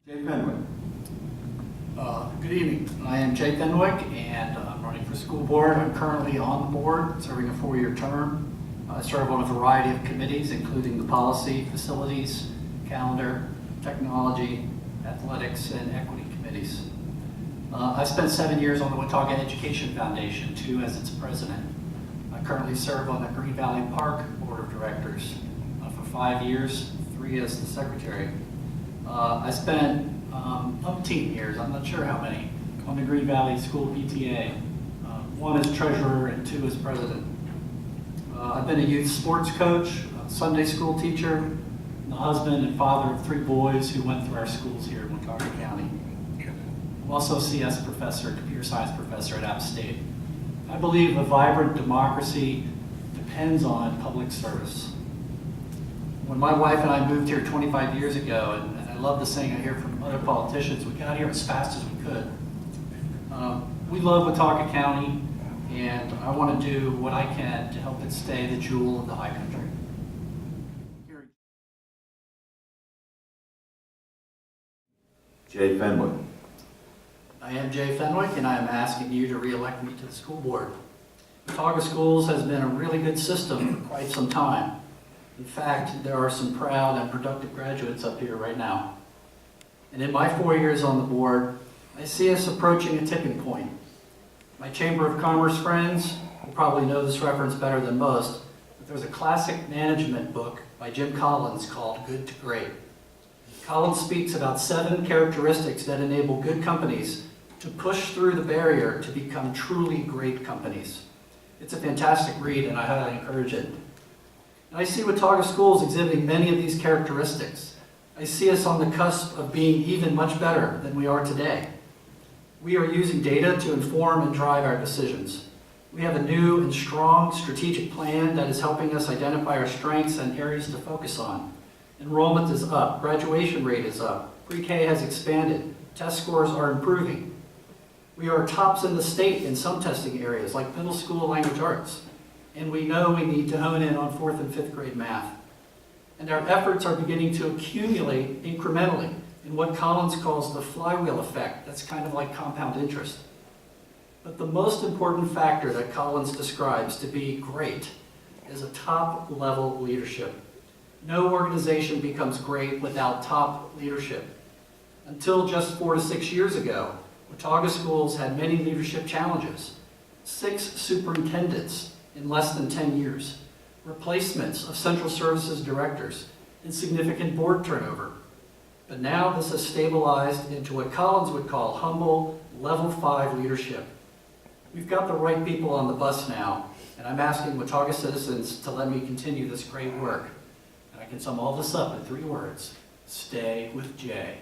Jay Fenwick. Good evening. I am Jay Fenwick, and I'm running for school board. I'm currently on the board, serving a 4-year term. I serve on a variety of committees, including the policy, facilities, calendar, technology, athletics, and equity committees. I spent 7 years on the Watauga Education Foundation, 2 as its president. I currently serve on the Green Valley Park Board of Directors for 5 years, 3 as the secretary. I spent umpteen years, I'm not sure how many, on the Green Valley School PTA, 1 as treasurer and 2 as president. I've been a youth sports coach, a Sunday school teacher, and the husband and father of 3 boys who went through our schools here in Watauga County. I'm also a CS professor, computer science professor at App State. I believe a vibrant democracy depends on public service. When my wife and I moved here 25 years ago, and I love the saying I hear from other politicians, we got here as fast as we could. We love Watauga County, and I want to do what I can to help it stay the jewel of the high country. Jay Fenwick. I am Jay Fenwick, and I am asking you to re-elect me to the school board. Watauga Schools has been a really good system for quite some time. In fact, there are some proud and productive graduates up here right now. And in my 4 years on the board, I see us approaching a tipping point. My Chamber of Commerce friends will probably know this reference better than most, but there's a classic management book by Jim Collins called Good to Great. Collins speaks about 7 characteristics that enable good companies to push through the barrier to become truly great companies. It's a fantastic read, and I highly encourage it. And I see Watauga Schools exhibiting many of these characteristics. I see us on the cusp of being even much better than we are today. We are using data to inform and drive our decisions. We have a new and strong strategic plan that is helping us identify our strengths and areas to focus on. Enrollment is up, graduation rate is up, pre-K has expanded, test scores are improving. We are tops in the state in some testing areas like middle school language arts. And we know we need to hone in on 4th and 5th grade math. And our efforts are beginning to accumulate incrementally in what Collins calls the flywheel effect. That's kind of like compound interest. But the most important factor that Collins describes to be great is a top-level leadership. No organization becomes great without top leadership. Until just 4 to 6 years ago, Watauga Schools had many leadership challenges. 6 superintendents in less than 10 years, replacements of central services directors, and significant board turnover. But now this has stabilized into what Collins would call humble, level 5 leadership. We've got the right people on the bus now, and I'm asking Watauga citizens to let me continue this great work. And I can sum all this up in 3 words: stay with Jay.